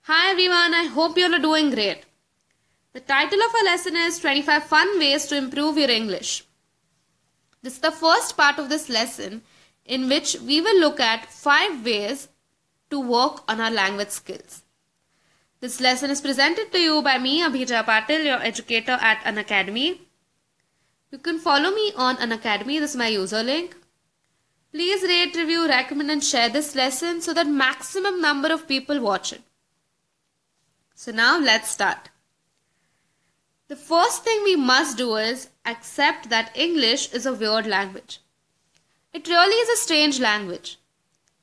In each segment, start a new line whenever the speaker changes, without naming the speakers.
Hi everyone, I hope you all are doing great. The title of our lesson is 25 Fun Ways to Improve Your English. This is the first part of this lesson in which we will look at 5 ways to work on our language skills. This lesson is presented to you by me, Abhija Patil, your educator at Unacademy. You can follow me on Unacademy, this is my user link. Please rate, review, recommend and share this lesson so that maximum number of people watch it. So now let's start. The first thing we must do is accept that English is a weird language. It really is a strange language.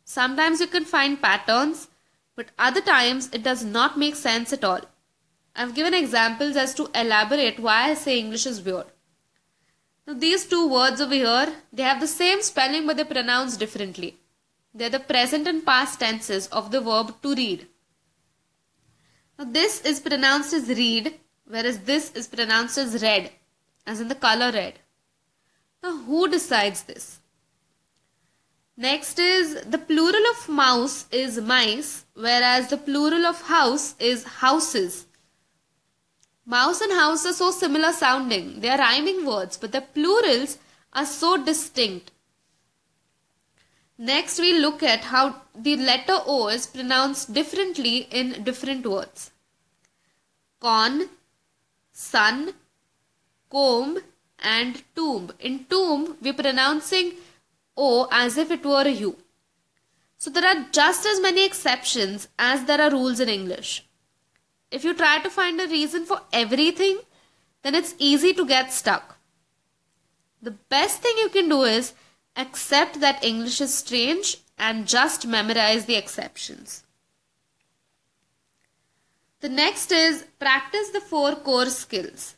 Sometimes you can find patterns, but other times it does not make sense at all. I've given examples as to elaborate why I say English is weird. Now these two words over here, they have the same spelling but they're pronounced differently. They're the present and past tenses of the verb to read. Now this is pronounced as read, whereas this is pronounced as red, as in the color red. Now who decides this? Next is the plural of mouse is mice, whereas the plural of house is houses. Mouse and house are so similar sounding. They are rhyming words, but the plurals are so distinct. Next, we look at how the letter O is pronounced differently in different words. Con, sun, comb and tomb. In tomb, we are pronouncing O as if it were a U. So there are just as many exceptions as there are rules in English. If you try to find a reason for everything, then it's easy to get stuck. The best thing you can do is accept that English is strange and just memorize the exceptions. The next is practice the 4 core skills.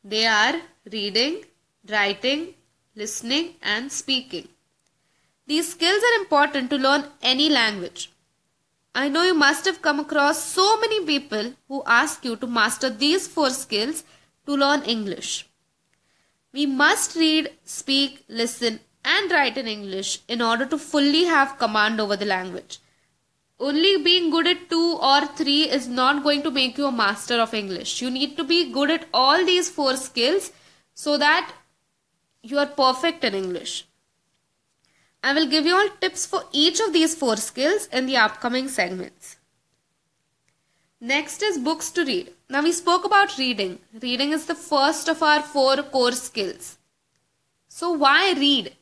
They are reading, writing, listening and speaking. These skills are important to learn any language. I know you must have come across so many people who ask you to master these 4 skills to learn English. We must read, speak, listen and write in English in order to fully have command over the language. Only being good at 2 or 3 is not going to make you a master of English. You need to be good at all these 4 skills so that you are perfect in English. I will give you all tips for each of these 4 skills in the upcoming segments. Next is books to read. Now we spoke about reading. Reading is the first of our 4 core skills. So why read?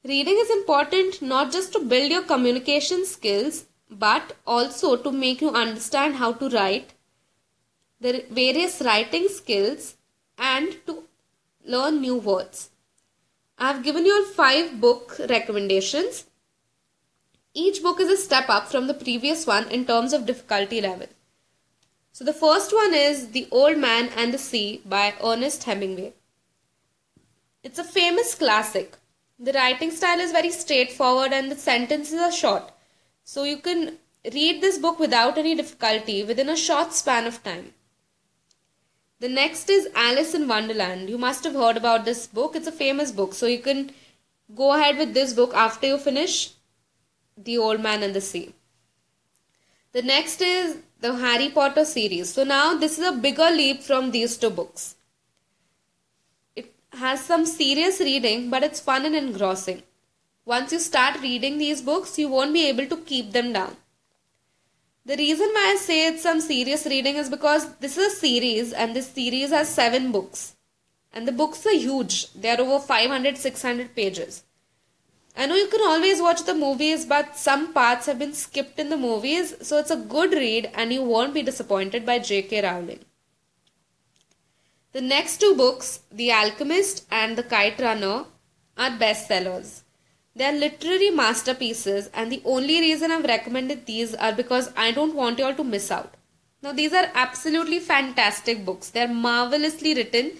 Reading is important not just to build your communication skills but also to make you understand how to write, the various writing skills and to learn new words. I have given you all 5 book recommendations. Each book is a step up from the previous one in terms of difficulty level. So the first one is The Old Man and the Sea by Ernest Hemingway. It's a famous classic. The writing style is very straightforward and the sentences are short. So you can read this book without any difficulty within a short span of time. The next is Alice in Wonderland. You must have heard about this book. It's a famous book. So you can go ahead with this book after you finish The Old Man and the Sea. The next is the Harry Potter series. So now this is a bigger leap from these 2 books. It has some serious reading but it's fun and engrossing. Once you start reading these books, you won't be able to keep them down. The reason why I say it's some serious reading is because this is a series and this series has 7 books. And the books are huge. They are over 500-600 pages. I know you can always watch the movies but some parts have been skipped in the movies. So it's a good read and you won't be disappointed by J.K. Rowling. The next 2 books, The Alchemist and The Kite Runner, are bestsellers. They are literary masterpieces and the only reason I've recommended these are because I don't want you all to miss out. Now these are absolutely fantastic books. They are marvelously written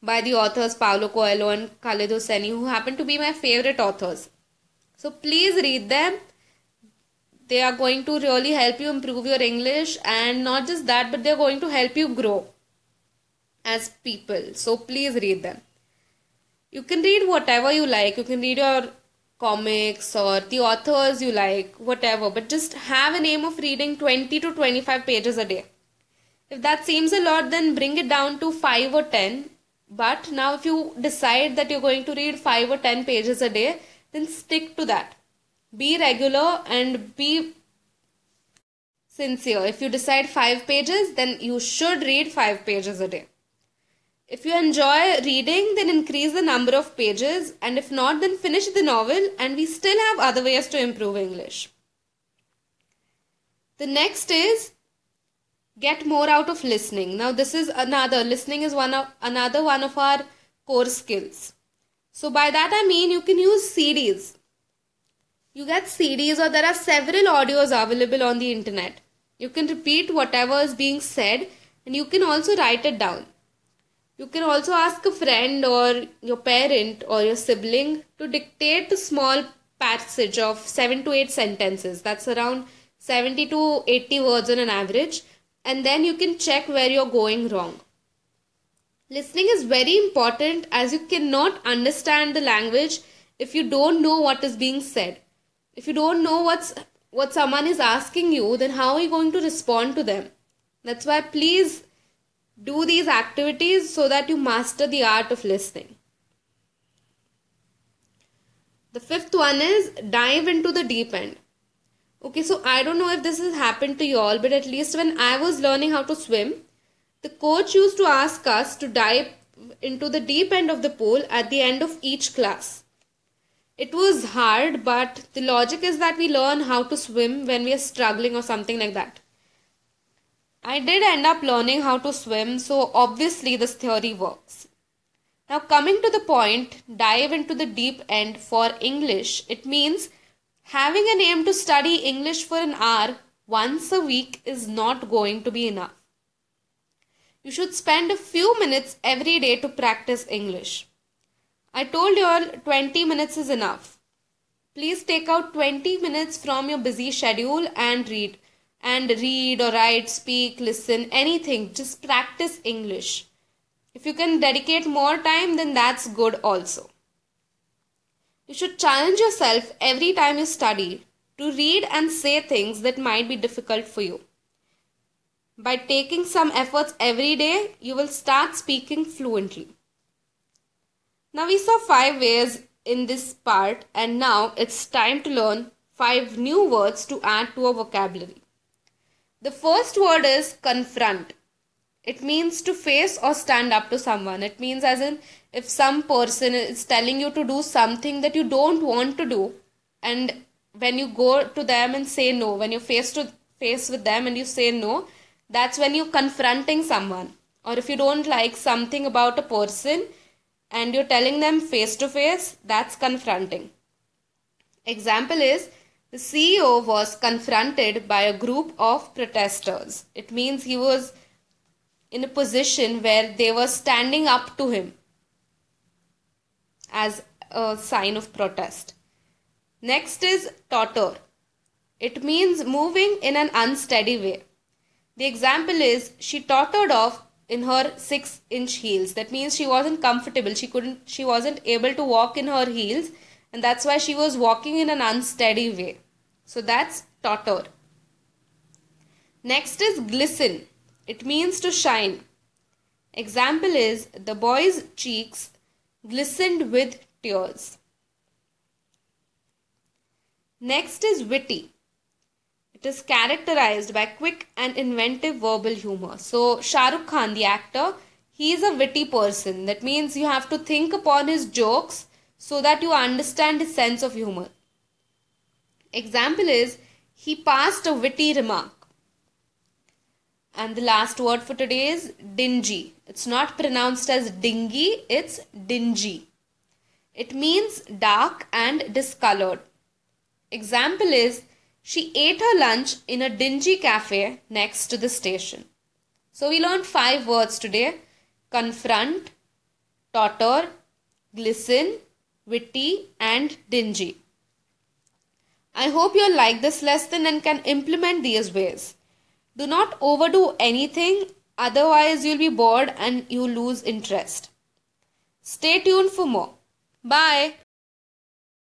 by the authors Paulo Coelho and Khaled Hosseini, who happen to be my favorite authors. So please read them. They are going to really help you improve your English and not just that but they are going to help you grow as people. So please read them. You can read whatever you like. You can read your comics or the authors you like, whatever. But just have an aim of reading 20 to 25 pages a day. If that seems a lot, then bring it down to 5 or 10. But now if you decide that you're going to read 5 or 10 pages a day, then stick to that. Be regular and be sincere. If you decide 5 pages, then you should read 5 pages a day. If you enjoy reading, then increase the number of pages, and if not, then finish the novel, and we still have other ways to improve English. The next is get more out of listening. Now this is listening is another one of our core skills. So by that I mean you can use CDs. You get CDs, or there are several audios available on the internet. You can repeat whatever is being said, and you can also write it down. You can also ask a friend or your parent or your sibling to dictate a small passage of 7 to 8 sentences. That's around 70 to 80 words on an average. And then you can check where you're going wrong. Listening is very important, as you cannot understand the language if you don't know what is being said. If you don't know what someone is asking you, then how are you going to respond to them? That's why please do these activities so that you master the art of listening. The fifth one is dive into the deep end. Okay, so I don't know if this has happened to you all, but at least when I was learning how to swim, the coach used to ask us to dive into the deep end of the pool at the end of each class. It was hard, but the logic is that we learn how to swim when we are struggling or something like that. I did end up learning how to swim, so obviously this theory works. Now coming to the point, dive into the deep end for English, it means having an aim to study English for an hour once a week is not going to be enough. You should spend a few minutes every day to practice English. I told you all 20 minutes is enough. Please take out 20 minutes from your busy schedule and read. Read or write, speak, listen, anything. Just practice English. If you can dedicate more time, then that's good also. You should challenge yourself every time you study to read and say things that might be difficult for you. By taking some efforts every day, you will start speaking fluently. Now we saw 5 ways in this part, and now it's time to learn 5 new words to add to our vocabulary. The first word is confront. It means to face or stand up to someone. It means as in if some person is telling you to do something that you don't want to do, and when you go to them and say no, when you're face to face with them and you say no, that's when you're confronting someone. Or if you don't like something about a person and you're telling them face to face, that's confronting. Example is, the CEO was confronted by a group of protesters. It means he was in a position where they were standing up to him as a sign of protest. Next is totter. It means moving in an unsteady way. The example is, she tottered off in her 6-inch heels. That means she wasn't comfortable. She wasn't able to walk in her heels, and that's why she was walking in an unsteady way. So that's totter. Next is glisten. It means to shine. Example is, the boy's cheeks glistened with tears. Next is witty. It is characterized by quick and inventive verbal humor. So Shah Rukh Khan, the actor, he is a witty person. That means you have to think upon his jokes so that you understand his sense of humor. Example is, he passed a witty remark. And the last word for today is dingy. It's not pronounced as dingy, it's dingy. It means dark and discolored. Example is, she ate her lunch in a dingy cafe next to the station. So we learned 5 words today: confront, totter, glisten, witty, and dingy. I hope you all like this lesson and can implement these ways. Do not overdo anything, otherwise you'll be bored and you lose interest. Stay tuned for more. Bye.